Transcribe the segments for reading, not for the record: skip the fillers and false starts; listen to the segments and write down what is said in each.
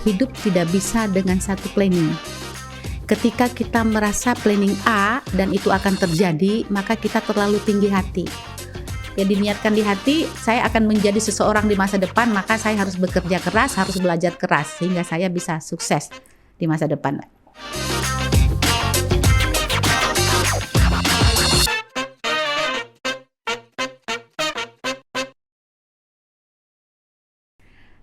hidup tidak bisa dengan satu planning. Ketika kita merasa planning A dan itu akan terjadi, maka kita terlalu tinggi hati. Ya, diniatkan di hati, saya akan menjadi seseorang di masa depan, maka saya harus bekerja keras, harus belajar keras, sehingga saya bisa sukses di masa depan.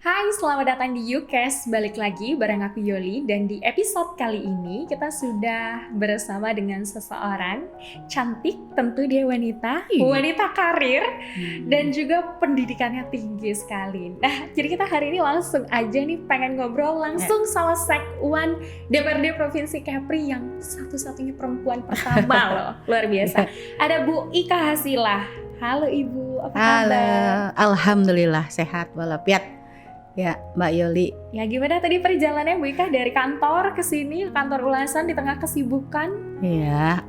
Hai, selamat datang di YouCast. Balik lagi bareng aku Yoli, dan di episode kali ini kita sudah bersama dengan seseorang cantik, tentu dia wanita karir, dan juga pendidikannya tinggi sekali. Nah, jadi kita hari ini langsung aja nih pengen ngobrol langsung sama Sekwan DPRD Provinsi Kepri yang satu-satunya perempuan pertama loh, luar biasa. Ada Bu Ika Hasilah. Halo Ibu, apa kabar? Halo, alhamdulillah sehat walafiat. Ya, Mbak Yoli. Ya, gimana tadi perjalanannya Bu Ika dari kantor ke sini, kantor ulasan di tengah kesibukan? Ya,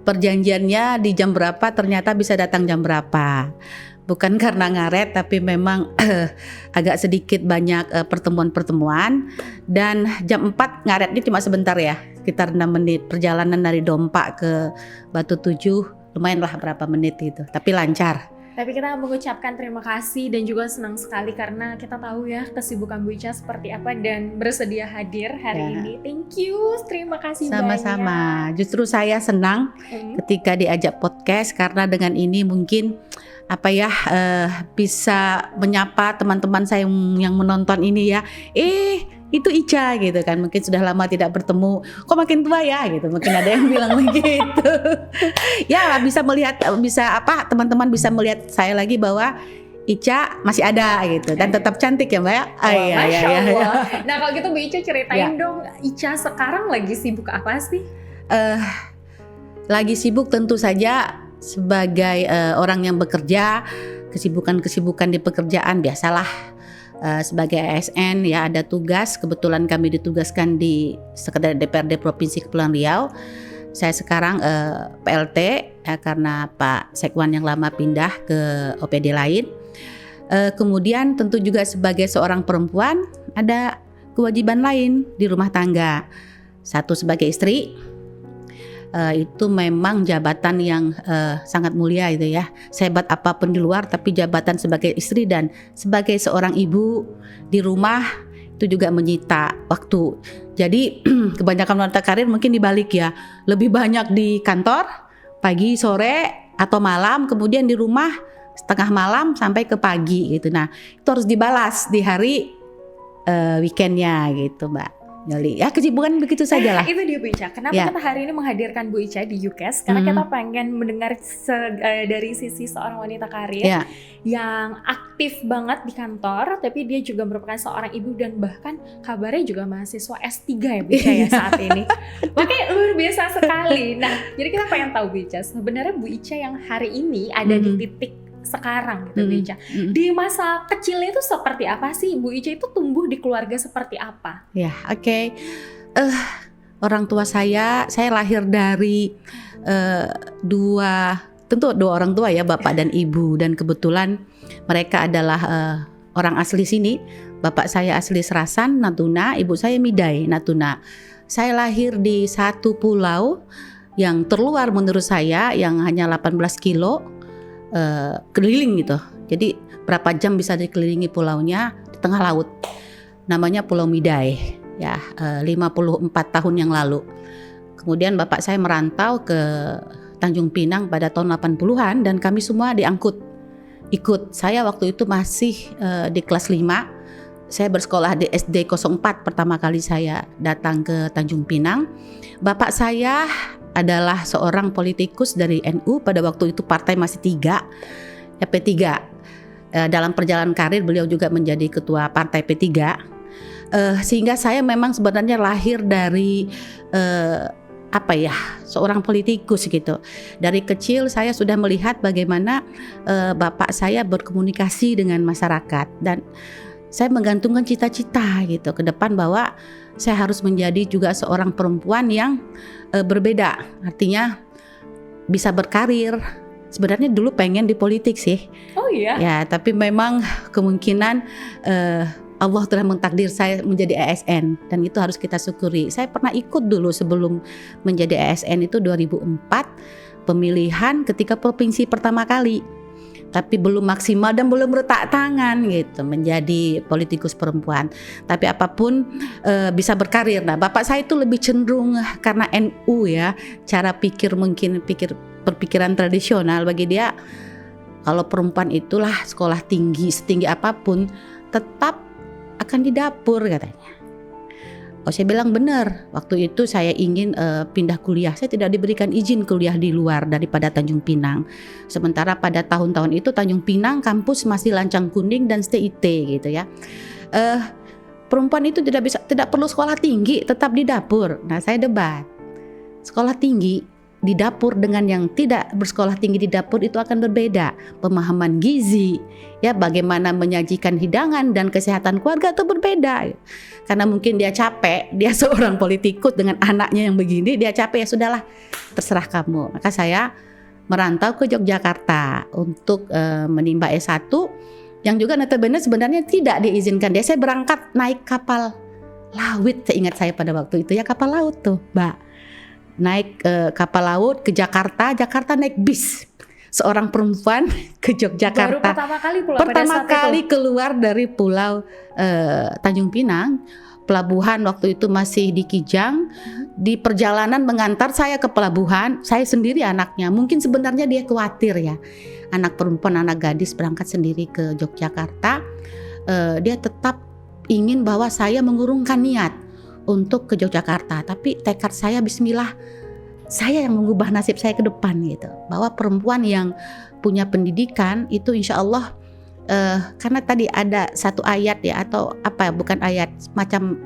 perjanjiannya di jam berapa, ternyata bisa datang jam berapa. Bukan karena ngaret, tapi memang agak sedikit banyak pertemuan-pertemuan. Dan jam 4 ngaretnya cuma sebentar ya, sekitar 6 menit. Perjalanan dari Dompa ke Batu Tujuh, lumayan lah berapa menit gitu, tapi lancar. Tapi kita mengucapkan terima kasih dan juga senang sekali karena kita tahu ya kesibukan Bu Ica seperti apa dan bersedia hadir hari ini. Thank you, terima kasih Sama-sama. Justru saya senang ketika diajak podcast karena dengan ini mungkin bisa menyapa teman-teman saya yang menonton ini ya. Itu Ica gitu kan, mungkin sudah lama tidak bertemu, kok makin tua ya gitu, mungkin ada yang bilang begitu. Ya, teman-teman bisa melihat saya lagi bahwa Ica masih ada gitu dan tetap cantik ya Mbak ya. Masya Allah. Nah, kalau gitu Bu Ica ceritain dong, Ica sekarang lagi sibuk apa sih? Lagi sibuk tentu saja sebagai orang yang bekerja, kesibukan di pekerjaan biasalah. Sebagai ASN ya ada tugas, kebetulan kami ditugaskan di Sekretariat DPRD Provinsi Kepulauan Riau. Saya sekarang PLT ya, karena Pak Sekwan yang lama pindah ke OPD lain. Kemudian tentu juga sebagai seorang perempuan ada kewajiban lain di rumah tangga. Satu sebagai istri, itu memang jabatan yang sangat mulia itu ya. Sehebat apapun di luar, tapi jabatan sebagai istri dan sebagai seorang ibu di rumah itu juga menyita waktu. Jadi kebanyakan wanita karir mungkin dibalik ya, lebih banyak di kantor pagi, sore atau malam, kemudian di rumah setengah malam sampai ke pagi gitu. Nah, itu harus dibalas di hari weekendnya gitu Mbak Yoli. Ya, kesibukan begitu saja lah. Itu dia Bu Ica. Kenapa kita hari ini menghadirkan Bu Ica di YouCast? Karena kita pengen mendengar dari sisi seorang wanita karir yang aktif banget di kantor, tapi dia juga merupakan seorang ibu dan bahkan kabarnya juga mahasiswa S3 ya Bu Ica ya saat ini. Makanya luar biasa sekali. Nah, jadi kita pengen tahu Bu Ica, sebenarnya Bu Ica yang hari ini ada di titik sekarang gitu Bu Ica. Di masa kecilnya itu seperti apa sih? Bu Ica itu tumbuh di keluarga seperti apa? Ya, oke. Orang tua saya lahir dari dua orang tua ya, bapak dan ibu, dan kebetulan mereka adalah orang asli sini. Bapak saya asli Serasan, Natuna, ibu saya Midai, Natuna. Saya lahir di satu pulau yang terluar menurut saya, yang hanya 18 kilo keliling gitu. Jadi berapa jam bisa dikelilingi pulaunya di tengah laut. Namanya Pulau Midai ya, 54 tahun yang lalu. Kemudian bapak saya merantau ke Tanjung Pinang pada tahun 80-an dan kami semua ikut. Saya waktu itu masih di kelas 5. Saya bersekolah di SD 04 pertama kali saya datang ke Tanjung Pinang. Bapak saya adalah seorang politikus dari NU, pada waktu itu partai masih 3, ya P3. Dalam perjalanan karir beliau juga menjadi ketua partai P3. Sehingga saya memang sebenarnya lahir dari seorang politikus gitu. Dari kecil saya sudah melihat bagaimana bapak saya berkomunikasi dengan masyarakat dan saya menggantungkan cita-cita gitu ke depan bahwa saya harus menjadi juga seorang perempuan yang berbeda, artinya bisa berkarir. Sebenarnya dulu pengen di politik sih. Oh iya? Ya, tapi memang kemungkinan Allah telah mentakdir saya menjadi ASN dan itu harus kita syukuri. Saya pernah ikut dulu sebelum menjadi ASN itu 2004 pemilihan ketika provinsi pertama kali. Tapi belum maksimal dan belum retak tangan gitu menjadi politikus perempuan. Tapi apapun bisa berkarir. Nah, bapak saya itu lebih cenderung karena NU ya, cara pikir mungkin perpikiran tradisional bagi dia. Kalau perempuan itulah sekolah tinggi setinggi apapun tetap akan di dapur katanya. Oh, saya bilang benar. Waktu itu saya ingin pindah kuliah. Saya tidak diberikan izin kuliah di luar daripada Tanjung Pinang. Sementara pada tahun-tahun itu Tanjung Pinang kampus masih lancang kuning dan STIT gitu ya. Perempuan itu tidak perlu sekolah tinggi, tetap di dapur. Nah, saya debat. Sekolah tinggi di dapur dengan yang tidak bersekolah tinggi di dapur itu akan berbeda. Pemahaman gizi, ya bagaimana menyajikan hidangan dan kesehatan keluarga itu berbeda. Karena mungkin dia capek, dia seorang politikus dengan anaknya yang begini, dia capek, ya sudahlah, terserah kamu. Maka saya merantau ke Yogyakarta untuk menimba S1 yang juga notabene sebenarnya tidak diizinkan dia. Saya berangkat naik kapal laut, seingat saya pada waktu itu ya, kapal laut tuh, Mbak. Naik kapal laut ke Jakarta naik bis. Seorang perempuan ke Yogyakarta. Baru pertama kali pula pertama kali keluar dari pulau Tanjung Pinang. Pelabuhan waktu itu masih di Kijang. Di perjalanan mengantar saya ke pelabuhan, saya sendiri anaknya. Mungkin sebenarnya dia khawatir ya. Anak perempuan, anak gadis berangkat sendiri ke Yogyakarta. Dia tetap ingin bahwa saya mengurungkan niat untuk ke Yogyakarta, tapi tekad saya bismillah, saya yang mengubah nasib saya ke depan gitu, bahwa perempuan yang punya pendidikan itu insya Allah karena tadi ada satu ayat ya, atau apa, bukan ayat, macam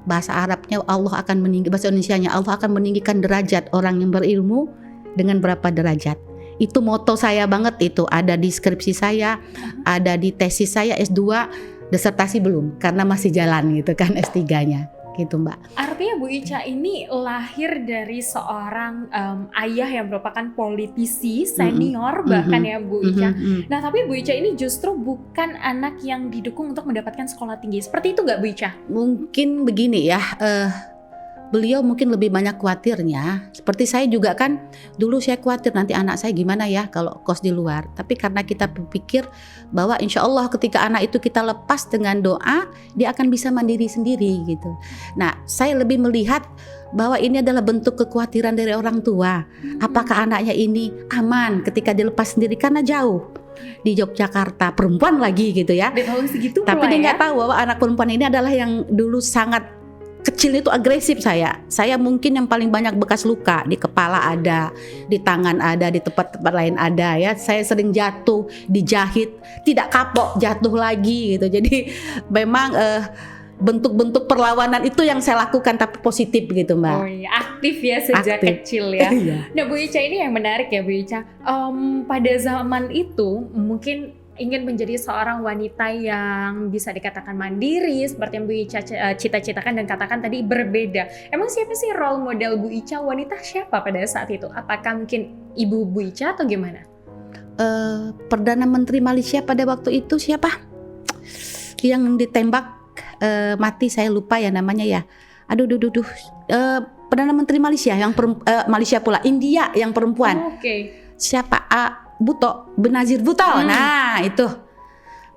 bahasa Arabnya Allah akan meninggi, bahasa Indonesianya Allah akan meninggikan derajat orang yang berilmu dengan berapa derajat. Itu moto saya banget, itu ada di skripsi saya, ada di tesis saya S2. Disertasi belum, karena masih jalan gitu kan S3-nya gitu Mbak. Artinya Bu Ica ini lahir dari seorang ayah yang merupakan politisi senior bahkan ya Bu Ica. Nah tapi Bu Ica ini justru bukan anak yang didukung untuk mendapatkan sekolah tinggi. Seperti itu nggak Bu Ica? Mungkin begini ya, beliau mungkin lebih banyak khawatirnya. Seperti saya juga kan, dulu saya khawatir nanti anak saya gimana ya kalau kos di luar. Tapi karena kita berpikir bahwa insya Allah ketika anak itu kita lepas dengan doa, dia akan bisa mandiri sendiri gitu. Nah, saya lebih melihat bahwa ini adalah bentuk kekhawatiran dari orang tua. Apakah anaknya ini aman ketika dilepas sendiri karena jauh di Yogyakarta, perempuan lagi gitu ya. Di tahun segitu tapi dia nggak ya? tahu bahwa anak perempuan ini adalah yang dulu sangat kecil itu agresif. Saya mungkin yang paling banyak bekas luka, di kepala ada, di tangan ada, di tempat-tempat lain ada ya. Saya sering jatuh, dijahit, tidak kapok, jatuh lagi gitu. Jadi memang bentuk-bentuk perlawanan itu yang saya lakukan, tapi positif gitu Mbak. Oh iya, aktif ya sejak kecil ya. Nah Bu Ica ini yang menarik ya Bu Ica. Pada zaman itu mungkin ingin menjadi seorang wanita yang bisa dikatakan mandiri seperti yang Bu Ica cita-citakan dan katakan tadi berbeda. Emang siapa sih role model Bu Ica? Wanita siapa pada saat itu? Apakah mungkin ibu Bu Ica atau gimana? Perdana Menteri Malaysia pada waktu itu siapa? Yang ditembak mati, saya lupa ya namanya ya. Perdana Menteri Malaysia yang Malaysia pula, India yang perempuan. Siapa? Benazir Bhutto. Nah itu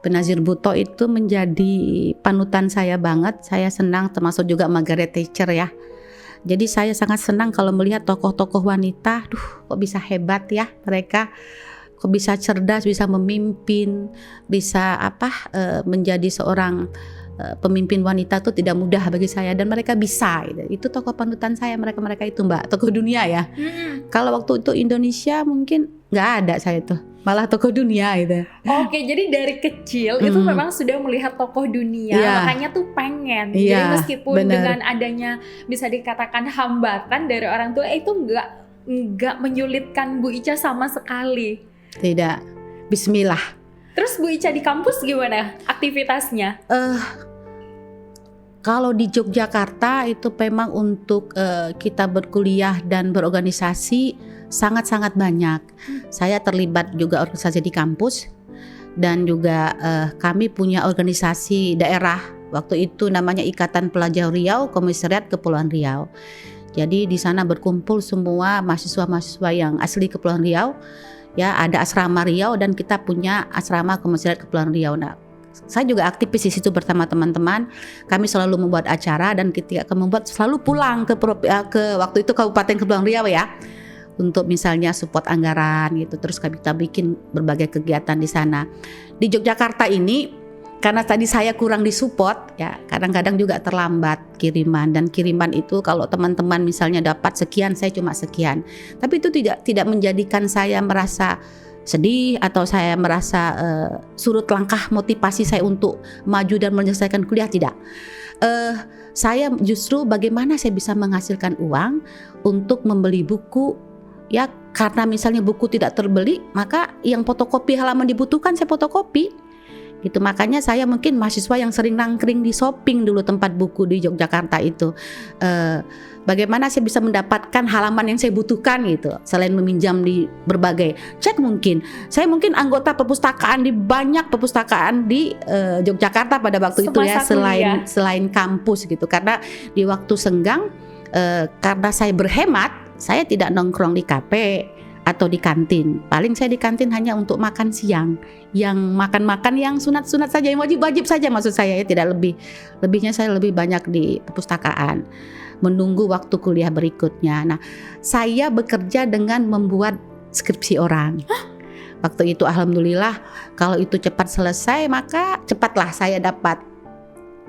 Benazir Bhutto itu menjadi panutan saya banget. Saya senang, termasuk juga Margaret Thatcher ya. Jadi saya sangat senang kalau melihat tokoh-tokoh wanita. Kok bisa hebat ya mereka. Kok bisa cerdas, bisa memimpin, bisa menjadi seorang pemimpin wanita tuh tidak mudah bagi saya, dan mereka bisa gitu. Itu tokoh panutan saya, mereka itu Mbak, tokoh dunia ya. Kalau waktu itu Indonesia mungkin nggak ada saya tuh, malah tokoh dunia gitu. Oke, jadi dari kecil itu memang sudah melihat tokoh dunia, makanya tuh pengen. Jadi meskipun dengan adanya bisa dikatakan hambatan dari orang tua, itu nggak menyulitkan Bu Ica sama sekali. Tidak, bismillah. Terus Bu Ica di kampus gimana aktivitasnya? Kalau di Yogyakarta itu memang untuk kita berkuliah dan berorganisasi sangat-sangat banyak. Saya terlibat juga organisasi di kampus. dan juga kami punya organisasi daerah waktu itu namanya Ikatan Pelajar Riau Komisariat Kepulauan Riau. Jadi di sana berkumpul semua mahasiswa-mahasiswa yang asli Kepulauan Riau. Ya, ada asrama Riau dan kita punya asrama Komisariat Kepulauan Riau. Nah, saya juga aktivis di situ bersama teman-teman. Kami selalu membuat acara dan ketika kami membuat selalu pulang ke waktu itu Kabupaten Kepulauan Riau ya. Untuk misalnya support anggaran gitu. Terus kita bikin berbagai kegiatan di sana. Di Yogyakarta ini karena tadi saya kurang disupport ya, kadang-kadang juga terlambat kiriman, dan kiriman itu kalau teman-teman misalnya dapat sekian, saya cuma sekian. Tapi itu tidak menjadikan saya merasa sedih atau saya merasa surut langkah motivasi saya untuk maju dan menyelesaikan kuliah, tidak. Saya justru bagaimana saya bisa menghasilkan uang untuk membeli buku ya, karena misalnya buku tidak terbeli, maka yang fotokopi halaman dibutuhkan saya fotokopi. Gitu, makanya saya mungkin mahasiswa yang sering nangkring di shopping dulu tempat buku di Yogyakarta itu. Bagaimana saya bisa mendapatkan halaman yang saya butuhkan gitu, selain meminjam di berbagai cek mungkin. Saya mungkin anggota perpustakaan di banyak perpustakaan di Yogyakarta pada waktu itu ya, selain kampus gitu. Karena di waktu senggang karena saya berhemat, saya tidak nongkrong di kafe atau di kantin. Paling saya di kantin hanya untuk makan siang, yang makan-makan yang sunat-sunat saja, yang wajib-wajib saja maksud saya ya, tidak lebih. Lebihnya saya lebih banyak di perpustakaan menunggu waktu kuliah berikutnya. Nah, saya bekerja dengan membuat skripsi orang. Waktu itu alhamdulillah kalau itu cepat selesai maka cepatlah saya dapat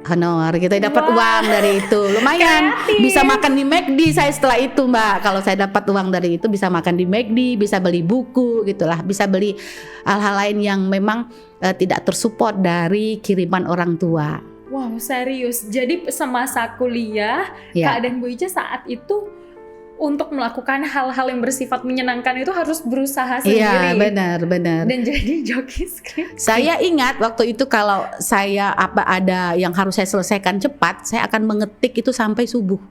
honor gitu, dapat uang dari itu. Lumayan kreatif. Bisa makan di McD saya setelah itu, Mbak. Kalau saya dapat uang dari itu bisa makan di McD, bisa beli buku gitulah, bisa beli hal-hal lain yang memang tidak tersupport dari kiriman orang tua. Wow, serius. Jadi semasa kuliah, keadaan Bu Ica saat itu untuk melakukan hal-hal yang bersifat menyenangkan itu harus berusaha sendiri. Iya, benar. Dan jadi joki skripsi. Saya ingat waktu itu kalau saya ada yang harus saya selesaikan cepat, saya akan mengetik itu sampai subuh.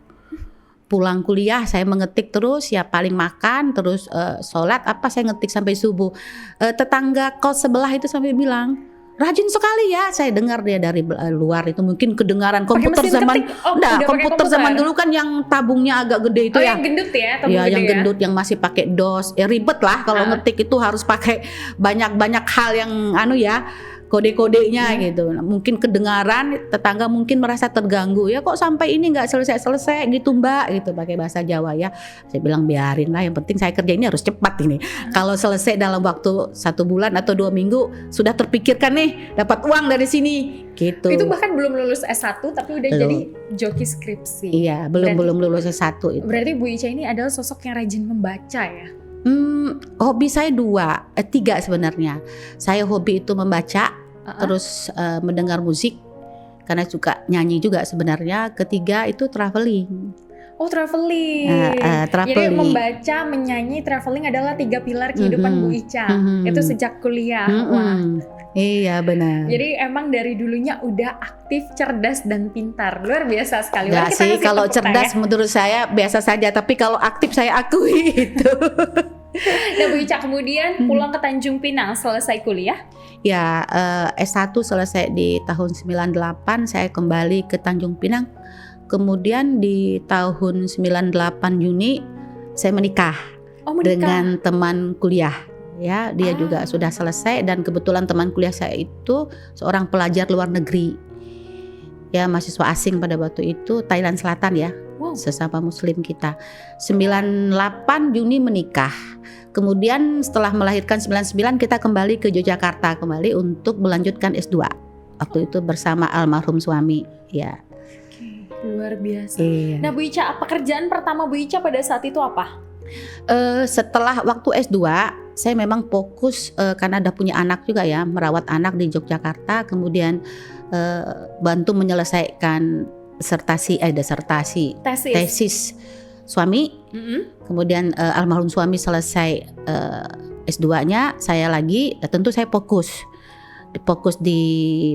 Pulang kuliah saya mengetik terus ya, paling makan terus sholat saya ngetik sampai subuh. Tetangga kos sebelah itu sampai bilang, rajin sekali ya. Saya dengar dia dari luar itu, mungkin kedengaran komputer zaman komputer zaman dulu kan yang tabungnya agak gede itu ya. Yang gendut ya, yang gendut yang masih pakai DOS. Ribet lah kalau ngetik itu harus pakai banyak hal yang kode-kodenya gitu. Mungkin kedengaran, tetangga mungkin merasa terganggu. Ya kok sampai ini nggak selesai gitu Mbak gitu, pakai bahasa Jawa ya. Saya bilang biarin lah, yang penting saya kerja ini harus cepat ini. Kalau selesai dalam waktu 1 bulan atau 2 minggu sudah terpikirkan nih dapat uang dari sini gitu. Itu bahkan belum lulus S1 tapi udah jadi joki skripsi. Iya, belum lulus S1 itu. Berarti Bu Ica ini adalah sosok yang rajin membaca ya? Hobi saya 3 sebenarnya. Saya hobi itu membaca, terus mendengar musik, karena juga nyanyi juga sebenarnya. Ketiga itu traveling. Oh, traveling. Jadi membaca, menyanyi, traveling adalah 3 pilar kehidupan Bu Ica. Itu sejak kuliah. Wah. Iya benar. Jadi emang dari dulunya udah aktif, cerdas dan pintar. Luar biasa sekali. Enggak sih, kalau cerdas menurut saya biasa saja, tapi kalau aktif saya akui itu. Nah Bu Ica kemudian pulang ke Tanjung Pinang selesai kuliah? Ya, S1 selesai di tahun 98, saya kembali ke Tanjung Pinang. Kemudian di tahun 98 Juni saya menikah. Dengan teman kuliah. Ya, dia juga sudah selesai, dan kebetulan teman kuliah saya itu seorang pelajar luar negeri. Ya, mahasiswa asing pada waktu itu, Thailand Selatan ya. Wow. Sesama muslim kita. 98 Juni menikah. Kemudian setelah melahirkan 99 kita kembali ke Yogyakarta kembali untuk melanjutkan S2. Waktu itu bersama almarhum suami, ya. Luar biasa. Iya. Nah Bu Ica, pekerjaan pertama Bu Ica pada saat itu apa? Setelah waktu S2 saya memang fokus karena ada punya anak juga ya, merawat anak di Yogyakarta, kemudian bantu menyelesaikan tesis suami. Kemudian almarhum suami selesai S2-nya, saya lagi tentu saya fokus di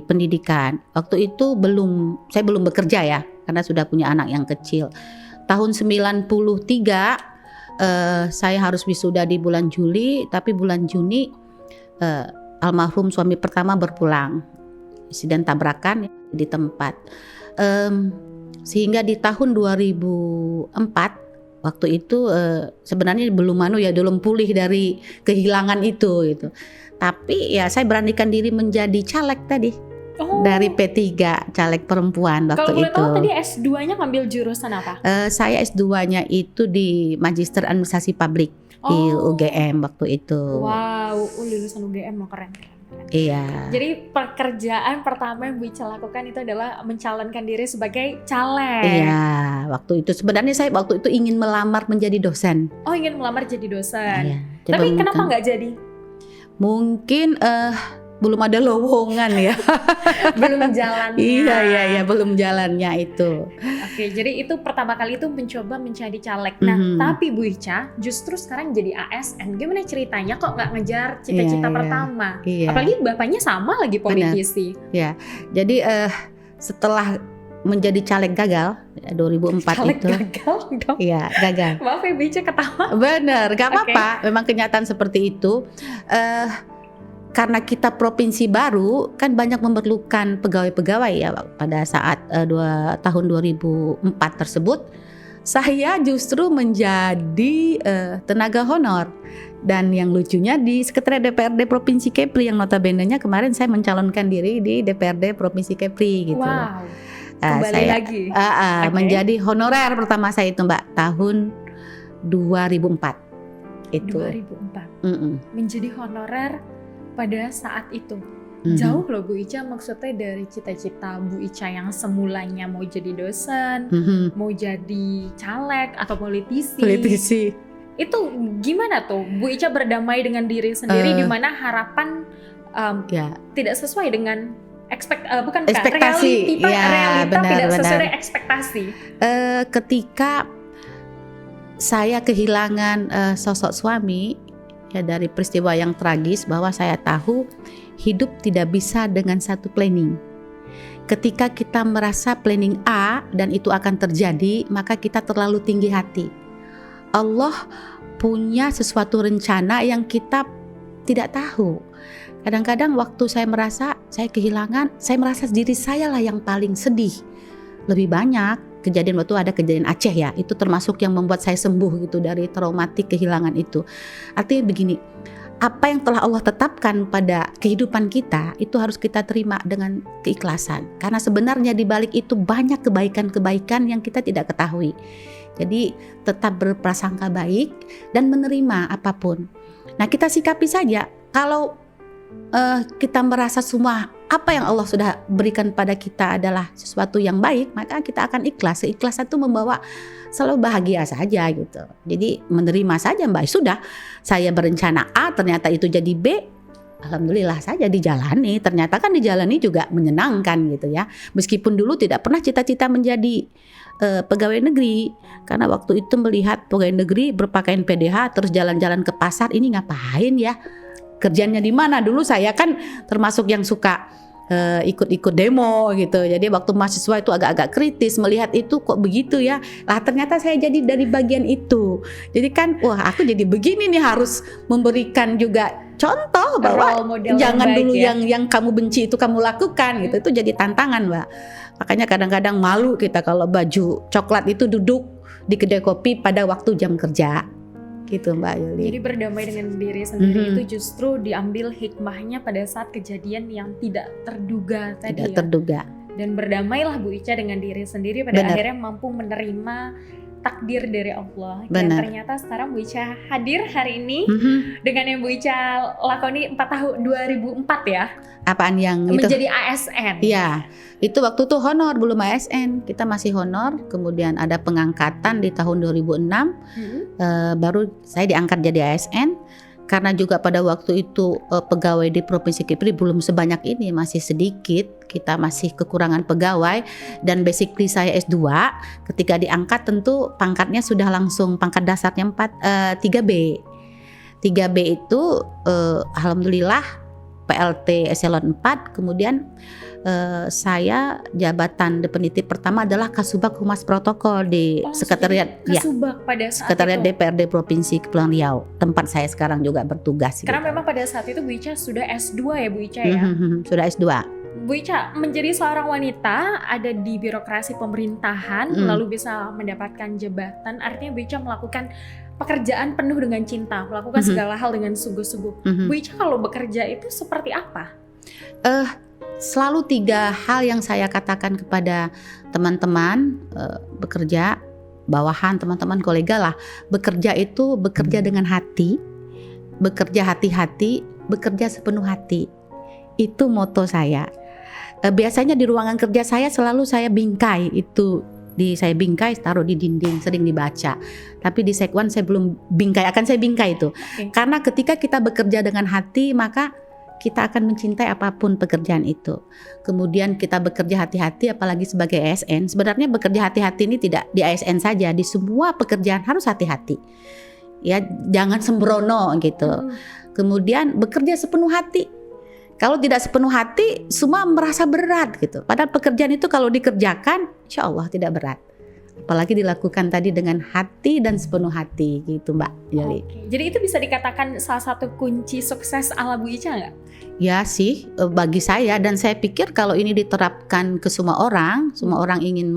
pendidikan. Waktu itu saya belum bekerja ya, karena sudah punya anak yang kecil. Tahun 93 saya harus wisuda di bulan Juli, tapi bulan Juni almarhum suami pertama berpulang, insiden tabrakan di tempat. Sehingga di tahun 2004 waktu itu sebenarnya belum pulih dari kehilangan itu gitu. Tapi ya saya beranikan diri menjadi caleg tadi. Dari P3, caleg perempuan waktu itu. Kalau boleh tahu tadi S2-nya ngambil jurusan apa? Saya S2-nya itu di Magister Administrasi Publik di UGM waktu itu. Wow, lulusan UGM, keren. Iya. Jadi pekerjaan pertama yang Bu Ica lakukan itu adalah mencalonkan diri sebagai caleg. Iya, waktu itu sebenarnya saya waktu itu ingin melamar menjadi dosen. Ingin melamar jadi dosen. Iya, tapi kenapa nggak jadi? Mungkin belum ada lowongan ya. Belum jalannya. Iya, belum jalannya itu. Oke, jadi itu pertama kali itu mencoba menjadi caleg. Nah, tapi Bu Ica justru sekarang jadi ASN. Gimana ceritanya kok nggak ngejar cita-cita pertama? Iya. Apalagi bapaknya sama lagi politisi. Ya, jadi setelah menjadi caleg gagal 2004 caleg itu. Gagal dong. Iya, gagal. Maaf ya Bu Ica ketawa. Bener, gak apa-apa. Memang kenyataan seperti itu. Karena kita provinsi baru kan banyak memerlukan pegawai-pegawai ya pada saat tahun 2004 tersebut saya justru menjadi tenaga honor. Dan yang lucunya di Sekretariat DPRD Provinsi Kepri yang notabene-nya kemarin saya mencalonkan diri di DPRD Provinsi Kepri gitu. Wow. Kembali saya lagi. Menjadi honorer pertama saya itu Mbak tahun 2004 itu. 2004. Menjadi honorer pada saat itu. Jauh loh Bu Ica, maksudnya dari cita-cita Bu Ica yang semulanya mau jadi dosen, mau jadi caleg atau politisi. Itu gimana tuh Bu Ica berdamai dengan diri sendiri di mana harapan tidak sesuai dengan ekspektasi. Realita tidak sesuai dengan ekspektasi. Ketika saya kehilangan sosok suami ya dari peristiwa yang tragis, bahwa saya tahu hidup tidak bisa dengan satu planning. Ketika kita merasa planning A dan itu akan terjadi, maka kita terlalu tinggi hati. Allah punya sesuatu rencana yang kita tidak tahu. Kadang-kadang waktu saya merasa saya kehilangan, saya merasa diri saya lah yang paling sedih. Lebih banyak kejadian waktu ada kejadian Aceh ya, itu termasuk yang membuat saya sembuh gitu dari traumatik kehilangan itu. Artinya begini, apa yang telah Allah tetapkan pada kehidupan kita itu harus kita terima dengan keikhlasan. Karena sebenarnya di balik itu banyak kebaikan-kebaikan yang kita tidak ketahui. Jadi tetap berprasangka baik dan menerima apapun. Nah, kita sikapi saja. Kalau kita merasa semua apa yang Allah sudah berikan pada kita adalah sesuatu yang baik, maka kita akan ikhlas. Keikhlasan itu membawa selalu bahagia saja gitu. Jadi menerima saja Mbak. Sudah, saya berencana A, ternyata itu jadi B. Alhamdulillah saja dijalani. Ternyata kan dijalani juga menyenangkan gitu ya. Meskipun dulu tidak pernah cita-cita menjadi pegawai negeri, karena waktu itu melihat pegawai negeri berpakaian PDH terus jalan-jalan ke pasar, ini ngapain ya? Kerjanya di mana? Dulu saya kan termasuk yang suka ikut-ikut demo gitu. Jadi waktu mahasiswa itu agak-agak kritis melihat itu kok begitu ya. Lah ternyata saya jadi dari bagian itu. Jadi kan wah aku jadi begini nih, harus memberikan juga contoh bahwa jangan dulu ya. yang kamu benci itu kamu lakukan gitu. Itu jadi tantangan Mbak. Makanya kadang-kadang malu kita kalau baju coklat itu duduk di kedai kopi pada waktu jam kerja. Gitu Mbak Yuli. Jadi berdamai dengan diri sendiri itu justru diambil hikmahnya pada saat kejadian yang tidak terduga tadi. Tidak terduga. Dan berdamailah Bu Ica dengan diri sendiri pada akhirnya mampu menerima takdir dari Allah. Dan ternyata sekarang Bu Ica hadir hari ini dengan yang Bu Ica lakoni 2004 ya. Apaan yang menjadi ASN. Iya. Itu waktu itu honor, belum ASN. Kita masih honor. Kemudian ada pengangkatan di tahun 2006. Baru saya diangkat jadi ASN. Karena juga pada waktu itu pegawai di Provinsi Kepri belum sebanyak ini, masih sedikit. Kita masih kekurangan pegawai. Dan basically saya S2. Ketika diangkat tentu pangkatnya sudah langsung pangkat dasarnya 3B. 3B itu alhamdulillah PLT eselon 4. Kemudian saya jabatan definitif pertama adalah Kasubag Humas Protokol di sekretariat Kasubag pada saat sekretariat itu. DPRD Provinsi Kepulauan Riau, tempat saya sekarang juga bertugas. Karena gitu. memang pada saat itu Bu Ica sudah S2 ya Bu Ica ya. Sudah S2. Bu Ica menjadi seorang wanita ada di birokrasi pemerintahan lalu bisa mendapatkan jabatan, artinya Bu Ica melakukan pekerjaan penuh dengan cinta, melakukan segala hal dengan sungguh-sungguh. Bu Ica kalau bekerja itu seperti apa? Selalu 3 hal yang saya katakan kepada teman-teman bekerja, bawahan, teman-teman kolega lah. Bekerja itu bekerja dengan hati, bekerja hati-hati, bekerja sepenuh hati. Itu moto saya. Biasanya di ruangan kerja saya selalu saya bingkai itu. Saya bingkai, taruh di dinding, sering dibaca. Tapi di Sekwan saya belum bingkai, akan saya bingkai itu. Karena ketika kita bekerja dengan hati, maka kita akan mencintai apapun pekerjaan itu. Kemudian kita bekerja hati-hati, apalagi sebagai ASN. Sebenarnya bekerja hati-hati ini tidak di ASN saja, di semua pekerjaan harus hati-hati. Ya, jangan sembrono gitu. Kemudian bekerja sepenuh hati. Kalau tidak sepenuh hati, semua merasa berat gitu. Padahal pekerjaan itu kalau dikerjakan, insya Allah tidak berat. Apalagi dilakukan tadi dengan hati dan sepenuh hati gitu Mbak Yoli. Jadi itu bisa dikatakan salah satu kunci sukses ala Bu Ica nggak? Ya sih, bagi saya, dan saya pikir kalau ini diterapkan ke semua orang ingin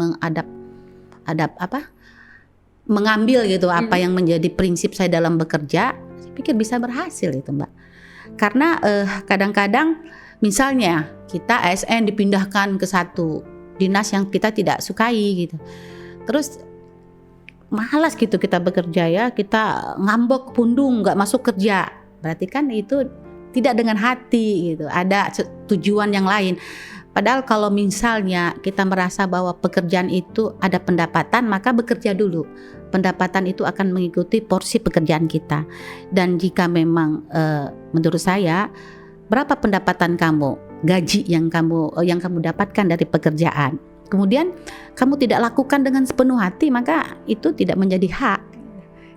mengambil gitu apa yang menjadi prinsip saya dalam bekerja, saya pikir bisa berhasil itu Mbak. Karena kadang-kadang misalnya kita ASN dipindahkan ke satu dinas yang kita tidak sukai gitu. Terus malas gitu kita bekerja ya, kita ngambek pundung nggak masuk kerja. Berarti kan itu tidak dengan hati gitu, ada tujuan yang lain. Padahal kalau misalnya kita merasa bahwa pekerjaan itu ada pendapatan, maka bekerja dulu. Pendapatan itu akan mengikuti porsi pekerjaan kita. Dan jika memang menurut saya, berapa pendapatan kamu, gaji yang kamu dapatkan dari pekerjaan, kemudian kamu tidak lakukan dengan sepenuh hati, maka itu tidak menjadi hak,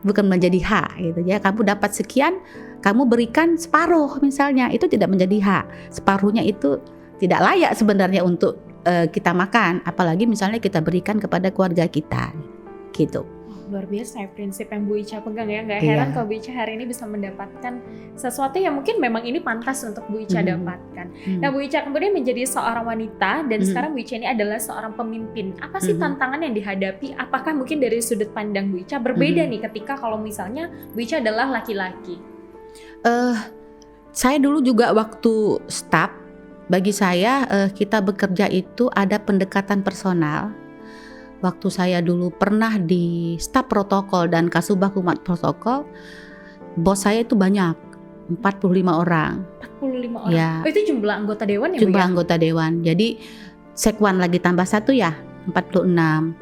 bukan menjadi hak gitu ya. Kamu dapat sekian, kamu berikan separuh misalnya, itu tidak menjadi hak. Separuhnya itu tidak layak sebenarnya untuk kita makan, apalagi misalnya kita berikan kepada keluarga kita gitu. Luar biasa ya prinsip yang Bu Ica pegang ya. Nggak heran kalau Bu Ica hari ini bisa mendapatkan sesuatu yang mungkin memang ini pantas untuk Bu Ica dapatkan. Nah Bu Ica kemudian menjadi seorang wanita dan sekarang Bu Ica ini adalah seorang pemimpin. Apa sih tantangan yang dihadapi? Apakah mungkin dari sudut pandang Bu Ica berbeda nih ketika kalau misalnya Bu Ica adalah laki-laki? Saya dulu juga waktu staff, bagi saya kita bekerja itu ada pendekatan personal. Waktu saya dulu pernah di staf protokol dan Kasubag Humas Protokol, bos saya itu banyak, 45 orang. 45 orang? Ya. Oh, itu jumlah anggota dewan ya? Jumlah anggota dewan. Jadi Sekwan lagi tambah 1 ya, 46.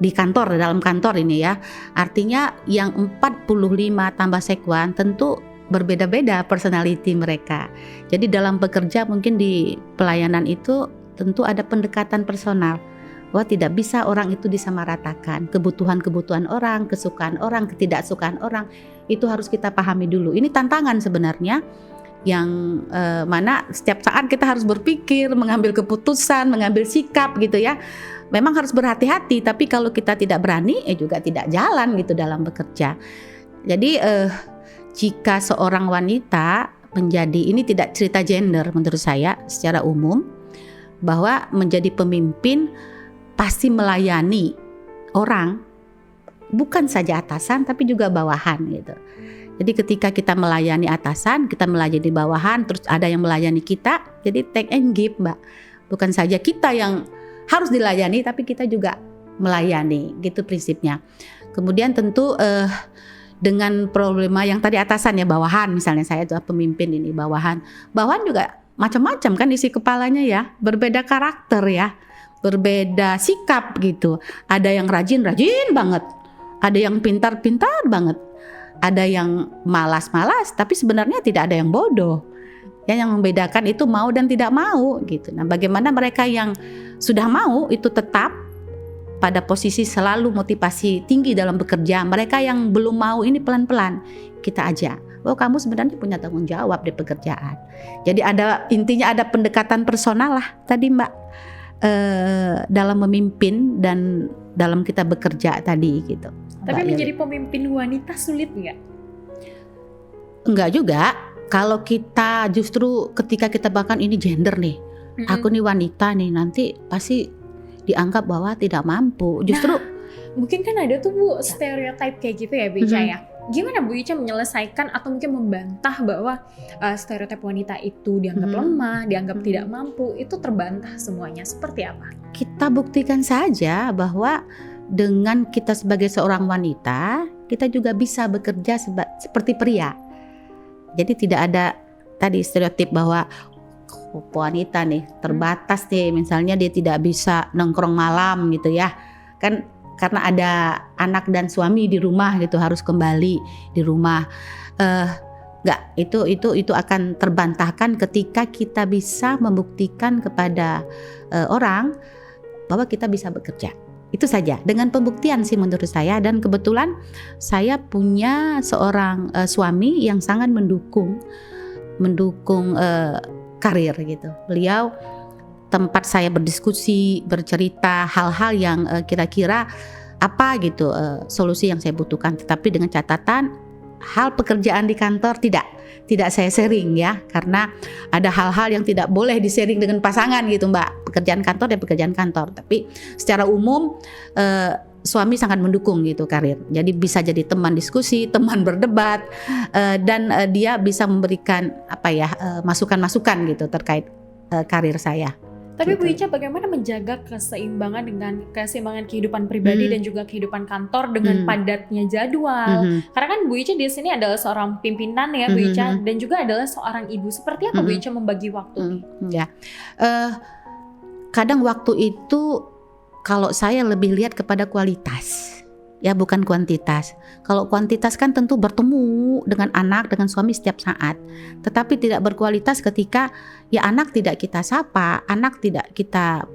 Di kantor, dalam kantor ini ya. Artinya yang 45 tambah Sekwan tentu berbeda-beda personality mereka. Jadi dalam bekerja mungkin di pelayanan itu tentu ada pendekatan personal. Wah, tidak bisa orang itu disamaratakan. Kebutuhan-kebutuhan orang, kesukaan orang, ketidaksukaan orang, itu harus kita pahami dulu. Ini tantangan sebenarnya yang mana setiap saat kita harus berpikir, mengambil keputusan, mengambil sikap gitu ya. Memang harus berhati-hati, tapi kalau kita tidak berani, juga tidak jalan gitu dalam bekerja. Jadi jika seorang wanita menjadi, ini tidak cerita gender menurut saya secara umum, bahwa menjadi pemimpin pasti melayani orang, bukan saja atasan tapi juga bawahan gitu. Jadi ketika kita melayani atasan, kita melayani bawahan, terus ada yang melayani kita, jadi take and give Mbak. Bukan saja kita yang harus dilayani, tapi kita juga melayani, gitu prinsipnya. Kemudian tentu dengan problema yang tadi atasan ya, bawahan misalnya, saya itu pemimpin ini bawahan. Bawahan juga macam-macam kan isi kepalanya ya, berbeda karakter ya. Berbeda sikap gitu. Ada yang rajin banget, ada yang pintar banget, ada yang malas tapi sebenarnya tidak ada yang bodoh. Ya, yang membedakan itu mau dan tidak mau gitu. Nah, bagaimana mereka yang sudah mau itu tetap pada posisi selalu motivasi tinggi dalam bekerja. Mereka yang belum mau ini pelan-pelan kita ajak. oh kamu sebenarnya punya tanggung jawab di pekerjaan. Jadi intinya ada pendekatan personal lah tadi Mbak, dalam memimpin dan dalam kita bekerja tadi gitu. Tapi menjadi pemimpin wanita sulit nggak? Enggak juga. Kalau kita justru ketika kita bahkan ini gender nih, aku nih wanita nih, nanti pasti dianggap bahwa tidak mampu. Justru mungkin kan ada tuh Bu stereotip kayak gitu ya Bu Ica ya. Gimana Bu Ica menyelesaikan atau mungkin membantah bahwa stereotip wanita itu dianggap lemah, dianggap tidak mampu, itu terbantah semuanya. Seperti apa? Kita buktikan saja bahwa dengan kita sebagai seorang wanita, kita juga bisa bekerja seperti pria. Jadi tidak ada tadi stereotip bahwa wanita nih terbatas nih, misalnya dia tidak bisa nongkrong malam gitu ya. Kan karena ada anak dan suami di rumah gitu, harus kembali di rumah. Enggak, itu akan terbantahkan ketika kita bisa membuktikan kepada orang bahwa kita bisa bekerja. Itu saja, dengan pembuktian sih menurut saya. Dan kebetulan saya punya seorang suami yang sangat mendukung karir gitu. Beliau tempat saya berdiskusi, bercerita hal-hal yang kira-kira apa gitu solusi yang saya butuhkan. Tetapi dengan catatan hal pekerjaan di kantor tidak saya sharing ya, karena ada hal-hal yang tidak boleh di-sharing dengan pasangan gitu Mbak. Pekerjaan kantor ya pekerjaan kantor, tapi secara umum suami sangat mendukung gitu karir. Jadi bisa jadi teman diskusi, teman berdebat, dan dia bisa memberikan masukan-masukan gitu terkait karir saya. Tapi gitu. Bu Ica, bagaimana menjaga keseimbangan kehidupan pribadi dan juga kehidupan kantor dengan padatnya jadwal? Karena kan Bu Ica di sini adalah seorang pimpinan ya Bu Ica, dan juga adalah seorang ibu. Seperti apa Bu Ica membagi waktu? Ya, kadang waktu itu kalau saya lebih lihat kepada kualitas. Ya bukan kuantitas. Kalau kuantitas kan tentu bertemu dengan anak, dengan suami setiap saat. Tetapi tidak berkualitas ketika ya anak tidak kita sapa, anak tidak kita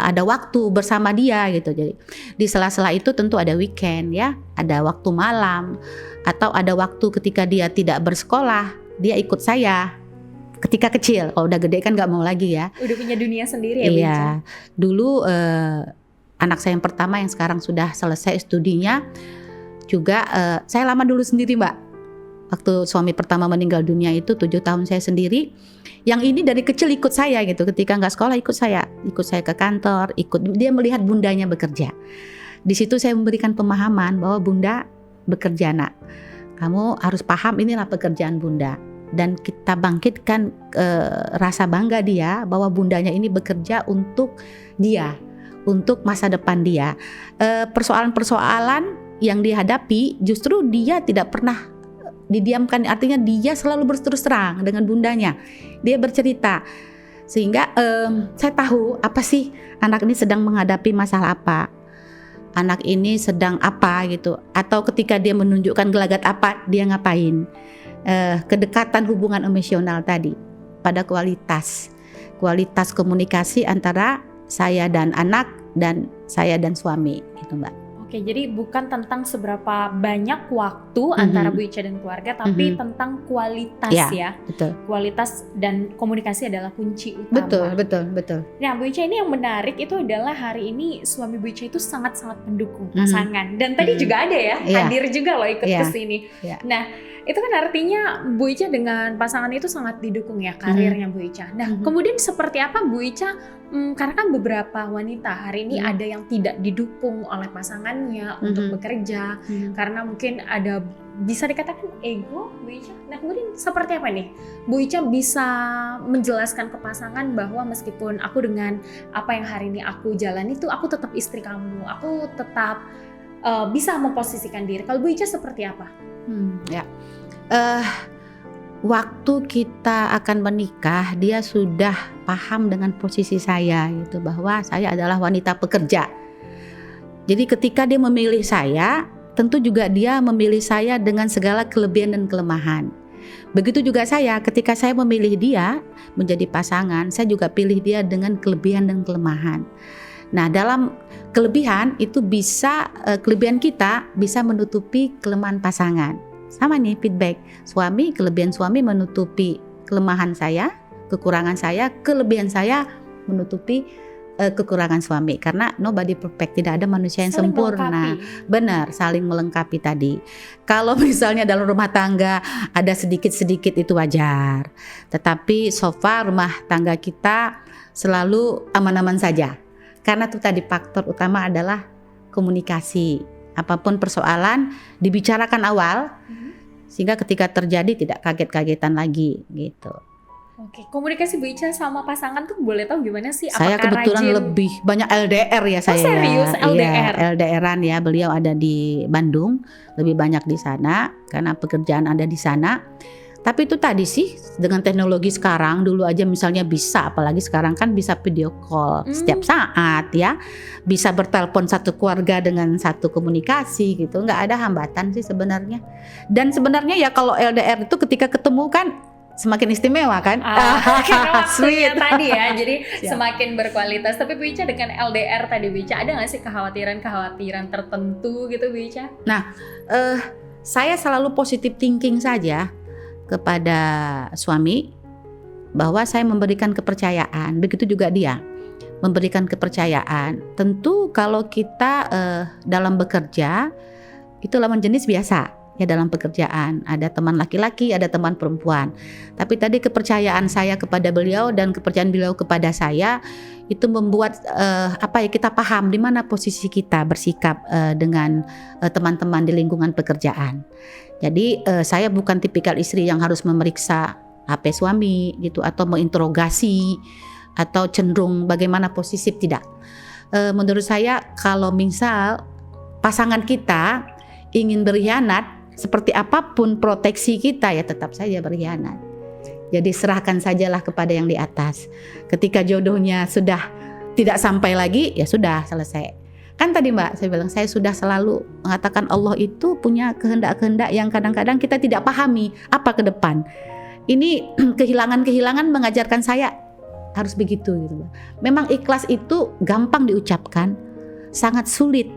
ada waktu bersama dia gitu. Jadi di sela-sela itu tentu ada weekend ya, ada waktu malam, atau ada waktu ketika dia tidak bersekolah, dia ikut saya. Ketika kecil, kalau udah gede kan nggak mau lagi ya. Udah punya dunia sendiri ya Bu Ica? Iya, dulu anak saya yang pertama yang sekarang sudah selesai studinya juga saya lama dulu sendiri Mbak. Waktu suami pertama meninggal dunia itu 7 tahun saya sendiri. Yang ini dari kecil ikut saya gitu. Ketika nggak sekolah ikut saya ke kantor, dia melihat bundanya bekerja. Di situ saya memberikan pemahaman bahwa bunda bekerja nak. Kamu harus paham inilah pekerjaan bunda. Dan kita bangkitkan rasa bangga dia bahwa bundanya ini bekerja untuk dia, untuk masa depan dia. Persoalan-persoalan yang dihadapi justru dia tidak pernah didiamkan, artinya dia selalu berterus terang dengan bundanya. Dia bercerita sehingga saya tahu apa sih anak ini sedang menghadapi masalah apa, anak ini sedang apa gitu, atau ketika dia menunjukkan gelagat apa dia ngapain. Kedekatan hubungan emosional tadi pada kualitas komunikasi antara saya dan anak dan saya dan suami gitu Mbak. Oke, jadi bukan tentang seberapa banyak waktu antara Bu Ica dan keluarga, tapi tentang kualitas ya. Betul. Kualitas dan komunikasi adalah kunci utama. Betul. Nah Bu Ica, ini yang menarik itu adalah hari ini suami Bu Ica itu sangat-sangat mendukung pasangan. Dan tadi juga ada ya, hadir juga loh ikut ke sini. Nah, itu kan artinya Bu Ica dengan pasangan itu sangat didukung ya karirnya Bu Ica. Nah, kemudian seperti apa Bu Ica? Karena kan beberapa wanita hari ini ada yang tidak didukung oleh pasangannya untuk bekerja karena mungkin ada bisa dikatakan ego Bu Ica. Nah, kemudian seperti apa nih Bu Ica bisa menjelaskan ke pasangan bahwa meskipun aku dengan apa yang hari ini aku jalani itu aku tetap istri kamu, aku tetap bisa memposisikan diri. Kalau Bu Ica seperti apa? Waktu kita akan menikah dia sudah paham dengan posisi saya gitu, bahwa saya adalah wanita pekerja. Jadi ketika dia memilih saya, tentu juga dia memilih saya dengan segala kelebihan dan kelemahan. Begitu juga saya, ketika saya memilih dia menjadi pasangan, saya juga pilih dia dengan kelebihan dan kelemahan. Nah, dalam kelebihan itu kelebihan kita bisa menutupi kelemahan pasangan. sama nih feedback. Kelebihan suami menutupi kelemahan saya, kekurangan saya, kelebihan saya menutupi kekurangan suami, karena nobody perfect, tidak ada manusia yang Saling sempurna. melengkapi. Benar, saling melengkapi tadi. Kalau misalnya dalam rumah tangga ada sedikit-sedikit itu wajar, tetapi so far rumah tangga kita selalu aman-aman saja, karena itu tadi faktor utama adalah komunikasi. Apapun persoalan dibicarakan awal, sehingga ketika terjadi tidak kaget-kagetan lagi gitu. Oke, komunikasi Bu Ica sama pasangan tuh boleh tahu gimana sih? Saya Apakah kebetulan rajin? lebih banyak LDR ya saya. serius? LDR? Iya, LDRan ya. Beliau ada di Bandung, lebih banyak di sana karena pekerjaan ada di sana. Tapi itu tadi sih, dengan teknologi sekarang, dulu aja misalnya bisa, apalagi sekarang kan bisa video call setiap saat ya, bisa bertelepon satu keluarga dengan satu komunikasi gitu, nggak ada hambatan sih sebenarnya. Dan sebenarnya ya kalau LDR itu ketika ketemu kan semakin istimewa kan? Karena waktunya Sweet. tadi ya, jadi Siap. semakin berkualitas. Tapi Bu Ica dengan LDR tadi Bu Ica, ada nggak sih kekhawatiran tertentu gitu Bu Ica? Saya selalu positive thinking saja kepada suami, bahwa saya memberikan kepercayaan, begitu juga dia memberikan kepercayaan. Tentu kalau kita dalam bekerja itu lawan jenis biasa ya, dalam pekerjaan ada teman laki-laki, ada teman perempuan. Tapi tadi kepercayaan saya kepada beliau dan kepercayaan beliau kepada saya itu membuat kita paham di mana posisi kita bersikap dengan teman-teman di lingkungan pekerjaan. Jadi saya bukan tipikal istri yang harus memeriksa HP suami gitu, atau menginterogasi atau cenderung bagaimana posisi, tidak. Menurut saya kalau misal pasangan kita ingin berkhianat, seperti apapun proteksi kita ya tetap saja berkhianat. Jadi serahkan sajalah kepada yang di atas. Ketika jodohnya sudah tidak sampai lagi, ya sudah selesai. Kan tadi Mbak saya bilang, saya sudah selalu mengatakan Allah itu punya kehendak-kehendak yang kadang-kadang kita tidak pahami apa ke depan. Ini kehilangan-kehilangan mengajarkan saya harus begitu gitu. Memang ikhlas itu gampang diucapkan, sangat sulit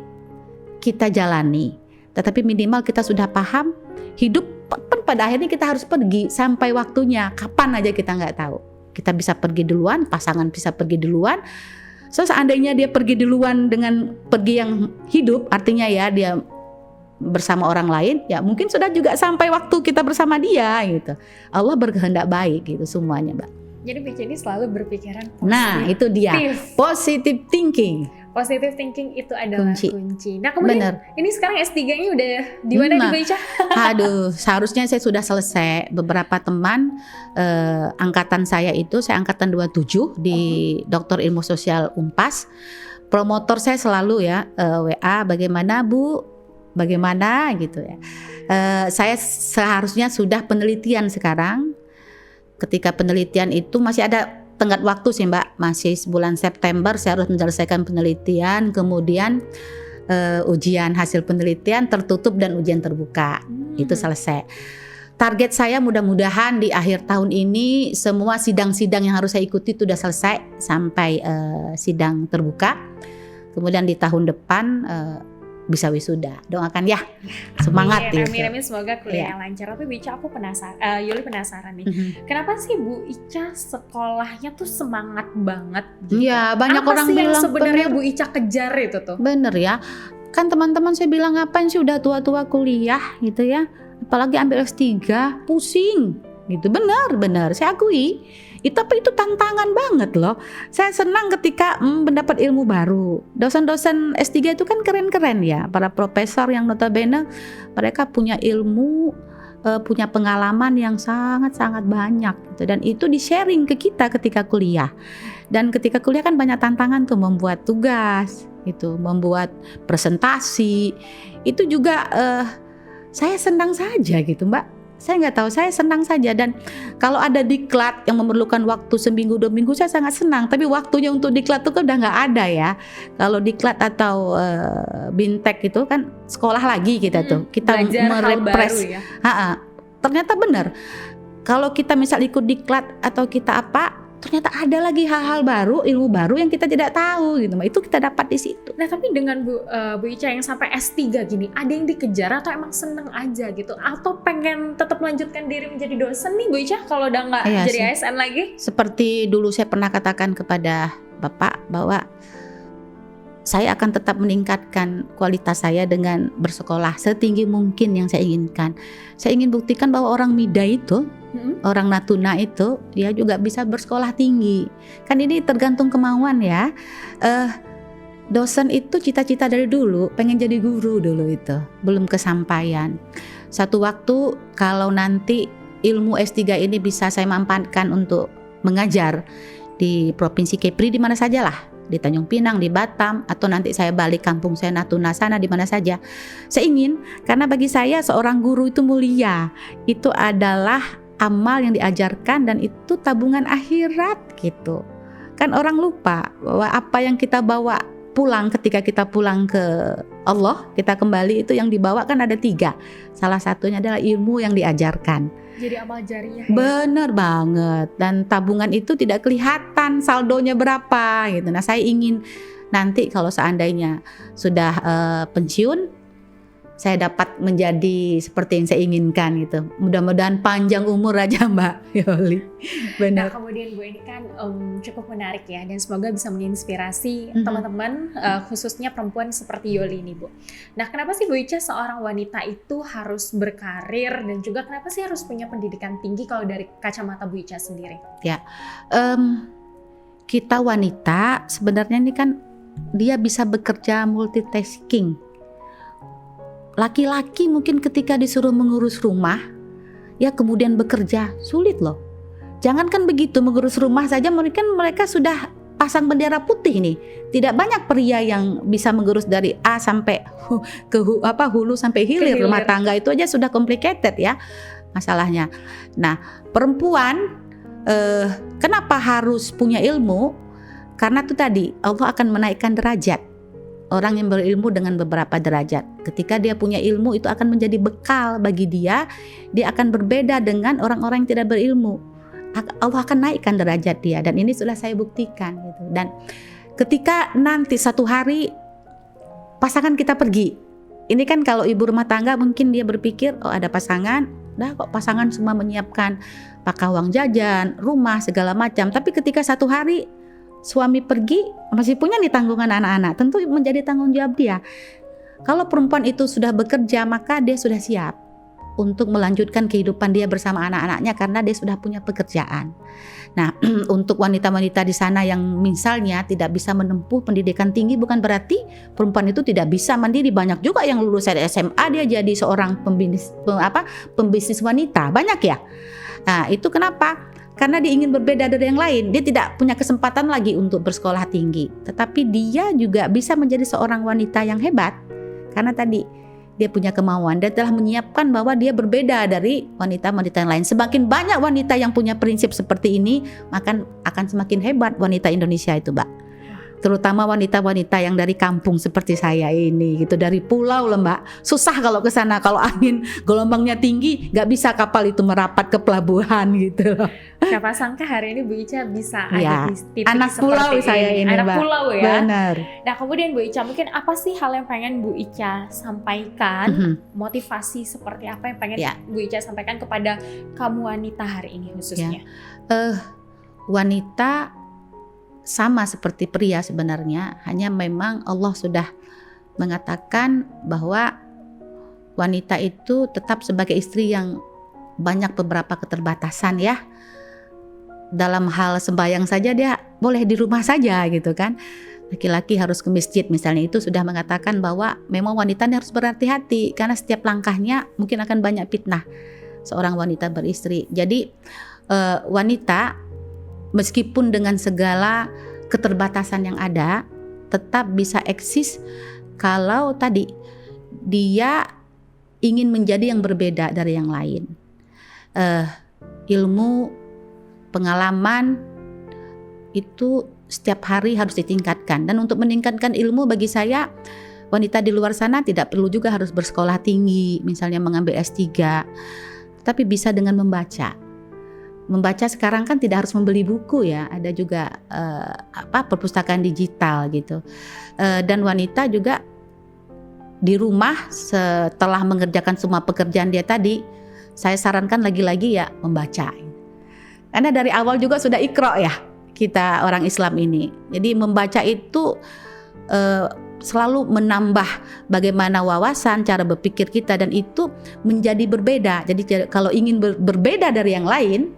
kita jalani. Tetapi minimal kita sudah paham, hidup pada akhirnya kita harus pergi sampai waktunya. Kapan aja kita nggak tahu. Kita bisa pergi duluan, pasangan bisa pergi duluan. So seandainya dia pergi duluan dengan pergi yang hidup, artinya ya dia bersama orang lain, ya mungkin sudah juga sampai waktu kita bersama dia gitu. Allah berkehendak baik gitu semuanya Mbak. Jadi Bu Ica ini selalu berpikiran positif. Nah itu dia, positive thinking. Positive thinking itu adalah kunci. Nah kemudian Bener. ini sekarang S3-nya udah di mana nih Bu Ica? Aduh, seharusnya saya sudah selesai. Beberapa teman angkatan saya itu, saya angkatan 27 di Doktor Ilmu Sosial Unpas. Promotor saya selalu ya WA, bagaimana Bu? Bagaimana gitu ya. Saya seharusnya sudah penelitian sekarang. Ketika penelitian itu masih ada tenggat waktu sih Mbak, masih bulan September saya harus menyelesaikan penelitian, kemudian ujian hasil penelitian tertutup dan ujian terbuka itu selesai. Target saya mudah-mudahan di akhir tahun ini semua sidang-sidang yang harus saya ikuti itu sudah selesai sampai sidang terbuka. Kemudian di tahun depan bisa wisuda. Doakan ya. Semangat ya. Amin, semoga kuliah lancar. Tapi Bu Ica aku penasaran, Yuli penasaran nih. Kenapa sih Bu Ica sekolahnya tuh semangat banget gitu? Iya, banyak apa orang sih bilang yang sebenarnya Bu Ica kejar itu tuh? Bener ya. Kan teman-teman saya bilang ngapain sih udah tua-tua kuliah gitu ya. Apalagi ambil S3, pusing gitu. Benar, saya akui. Tapi itu tantangan banget loh. Saya senang ketika mendapat ilmu baru. Dosen-dosen S3 itu kan keren-keren ya. Para profesor yang notabene mereka punya ilmu, punya pengalaman yang sangat-sangat banyak gitu. Dan itu di-sharing ke kita ketika kuliah. Dan ketika kuliah kan banyak tantangan tuh, membuat tugas gitu, membuat presentasi. Itu juga saya senang saja gitu Mbak. Saya nggak tahu, saya senang saja. Dan kalau ada diklat yang memerlukan waktu seminggu 2 minggu, saya sangat senang. Tapi waktunya untuk diklat itu kan udah nggak ada ya. Kalau diklat atau bintek itu kan sekolah lagi kita tuh, kita merepres. Ya? Ternyata benar. Kalau kita misal ikut diklat atau kita apa, ternyata ada lagi hal-hal baru, ilmu baru yang kita tidak tahu gitu. Itu kita dapat di situ. Nah tapi dengan Bu Ica yang sampai S3 gini, ada yang dikejar atau emang seneng aja gitu? Atau pengen tetap melanjutkan diri menjadi dosen nih Bu Ica kalau udah nggak jadi ASN lagi? Seperti dulu saya pernah katakan kepada Bapak bahwa saya akan tetap meningkatkan kualitas saya dengan bersekolah setinggi mungkin yang saya inginkan. Saya ingin buktikan bahwa orang Mida itu, orang Natuna itu, dia juga bisa bersekolah tinggi. Kan ini tergantung kemauan ya. Dosen itu cita-cita dari dulu, pengen jadi guru dulu itu, belum kesampaian. Satu waktu kalau nanti ilmu S3 ini bisa saya manfaatkan untuk mengajar di Provinsi Kepri di mana sajalah. Di Tanjung Pinang, di Batam, atau nanti saya balik kampung saya Natuna sana di mana saja. Saya ingin, karena bagi saya seorang guru itu mulia. Itu adalah amal yang diajarkan dan itu tabungan akhirat gitu. Kan orang lupa bahwa apa yang kita bawa pulang ketika kita pulang ke Allah, kita kembali itu yang dibawa kan ada 3. Salah satunya adalah ilmu yang diajarkan. Jadi amal jariah. Bener banget. Dan tabungan itu tidak kelihatan saldonya berapa gitu. Nah saya ingin nanti kalau seandainya sudah pensiun, saya dapat menjadi seperti yang saya inginkan gitu. Mudah-mudahan panjang umur aja Mbak Yoli. Benar. Nah kemudian Bu ini kan cukup menarik ya, dan semoga bisa menginspirasi teman-teman khususnya perempuan seperti Yoli ini Bu. Nah kenapa sih Bu Ica seorang wanita itu harus berkarir, dan juga kenapa sih harus punya pendidikan tinggi kalau dari kacamata Bu Ica sendiri? Ya, kita wanita sebenarnya ini kan dia bisa bekerja multitasking. Laki-laki mungkin ketika disuruh mengurus rumah, ya kemudian bekerja, sulit loh. Jangankan begitu, mengurus rumah saja mereka sudah pasang bendera putih nih. Tidak banyak pria yang bisa mengurus dari A sampai hulu sampai hilir. Rumah tangga itu aja sudah complicated ya masalahnya. Nah, perempuan kenapa harus punya ilmu? Karena itu tadi Allah akan menaikkan derajat orang yang berilmu dengan beberapa derajat. Ketika dia punya ilmu, itu akan menjadi bekal bagi dia. Dia akan berbeda dengan orang-orang yang tidak berilmu. Allah akan naikkan derajat dia, dan ini sudah saya buktikan gitu. Dan ketika nanti satu hari pasangan kita pergi, ini kan kalau ibu rumah tangga mungkin dia berpikir, oh ada pasangan, dah kok pasangan semua menyiapkan pakai uang jajan, rumah segala macam. Tapi ketika satu hari suami pergi, masih punya nih tanggungan anak-anak, tentu menjadi tanggung jawab dia. Kalau perempuan itu sudah bekerja, maka dia sudah siap untuk melanjutkan kehidupan dia bersama anak-anaknya karena dia sudah punya pekerjaan. Nah, untuk wanita-wanita di sana yang misalnya tidak bisa menempuh pendidikan tinggi, bukan berarti perempuan itu tidak bisa mandiri. Banyak juga yang lulus dari SMA dia jadi seorang pembisnis wanita, banyak ya. Nah, itu kenapa? Karena dia ingin berbeda dari yang lain. Dia tidak punya kesempatan lagi untuk bersekolah tinggi. Tetapi dia juga bisa menjadi seorang wanita yang hebat. Karena tadi dia punya kemauan. Dia telah menyiapkan bahwa dia berbeda dari wanita-wanita yang lain. Semakin banyak wanita yang punya prinsip seperti ini, maka akan semakin hebat wanita Indonesia itu, Mbak. Terutama wanita-wanita yang dari kampung seperti saya ini gitu, dari pulau loh Mbak. Susah kalau ke sana, kalau angin gelombangnya tinggi nggak bisa kapal itu merapat ke pelabuhan gitu loh. Siapa sangka hari ini Bu Ica bisa ada di titik anak seperti pulau ini. Saya ini anak Mbak. Pulau ya. Benar. Nah kemudian Bu Ica, mungkin apa sih hal yang pengen Bu Ica sampaikan, motivasi seperti apa yang pengen Bu Ica sampaikan kepada kamu wanita hari ini khususnya? Wanita sama seperti pria sebenarnya, hanya memang Allah sudah mengatakan bahwa wanita itu tetap sebagai istri yang banyak beberapa keterbatasan ya. Dalam hal sembahyang saja dia boleh di rumah saja gitu kan. Laki-laki harus ke masjid misalnya, itu sudah mengatakan bahwa memang wanita harus berhati-hati karena setiap langkahnya mungkin akan banyak fitnah seorang wanita beristri. Jadi wanita meskipun dengan segala keterbatasan yang ada, tetap bisa eksis kalau tadi dia ingin menjadi yang berbeda dari yang lain. Ilmu, pengalaman itu setiap hari harus ditingkatkan. Dan untuk meningkatkan ilmu bagi saya, wanita di luar sana tidak perlu juga harus bersekolah tinggi, misalnya mengambil S3, tapi bisa dengan membaca. membaca sekarang kan tidak harus membeli buku ya, ada juga perpustakaan digital gitu. Dan wanita juga di rumah setelah mengerjakan semua pekerjaan dia tadi, saya sarankan lagi-lagi ya membaca. Karena dari awal juga sudah Iqra ya kita orang Islam ini. Jadi membaca itu selalu menambah bagaimana wawasan, cara berpikir kita, dan itu menjadi berbeda. Jadi kalau ingin berbeda dari yang lain,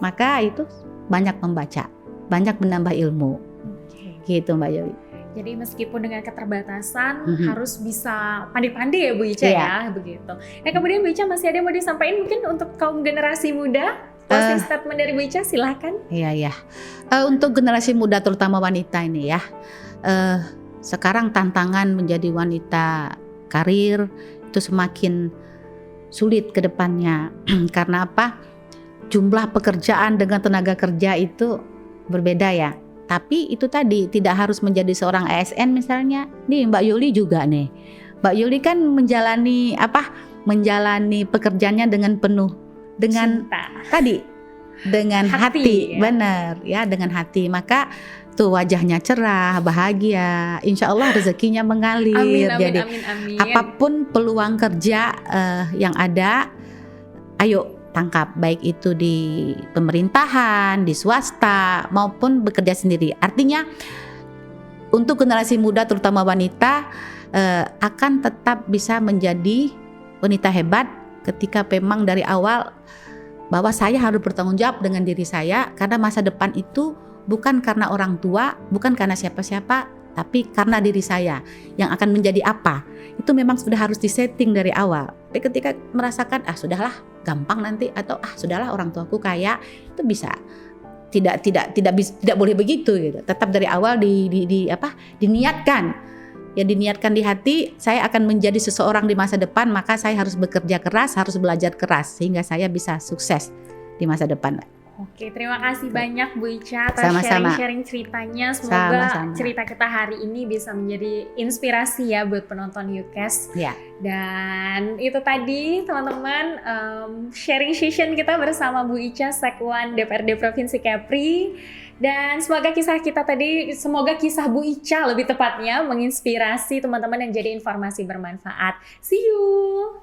maka itu banyak membaca, banyak menambah ilmu. Gitu Mbak Yoli. Jadi meskipun dengan keterbatasan harus bisa pandai-pandai ya Bu Ica ya, begitu. Nah kemudian Bu Ica masih ada yang mau disampaikan mungkin untuk kaum generasi muda? Closing statement dari Bu Ica silahkan. Iya. Untuk generasi muda terutama wanita ini ya, sekarang tantangan menjadi wanita karir itu semakin sulit ke depannya. Karena apa? Jumlah pekerjaan dengan tenaga kerja itu berbeda ya. Tapi itu tadi tidak harus menjadi seorang ASN misalnya. Nih Mbak Yuli juga nih. Mbak Yuli kan menjalani pekerjaannya dengan penuh dengan cinta. Tadi dengan hati. Ya? Benar ya, dengan hati. Maka tuh wajahnya cerah, bahagia, insya Allah rezekinya mengalir. Jadi apapun peluang kerja yang ada, ayo tangkap, baik itu di pemerintahan, di swasta maupun bekerja sendiri. Artinya untuk generasi muda terutama wanita akan tetap bisa menjadi wanita hebat ketika memang dari awal bahwa saya harus bertanggung jawab dengan diri saya, karena masa depan itu bukan karena orang tua, bukan karena siapa-siapa, tapi karena diri saya yang akan menjadi apa. Itu memang sudah harus disetting dari awal. Tapi ketika merasakan sudahlah gampang nanti, atau sudahlah orang tuaku kaya, itu bisa tidak boleh begitu gitu. Tetap dari awal diniatkan. Ya diniatkan di hati, saya akan menjadi seseorang di masa depan, maka saya harus bekerja keras, harus belajar keras sehingga saya bisa sukses di masa depan. Oke, terima kasih banyak Bu Ica atas sharing-sharing ceritanya. Semoga cerita kita hari ini bisa menjadi inspirasi ya buat penonton YouCast. Ya. Dan itu tadi teman-teman sharing session kita bersama Bu Ica Sekwan DPRD Provinsi Kepri. Dan semoga kisah Bu Ica lebih tepatnya menginspirasi teman-teman dan jadi informasi bermanfaat. See you.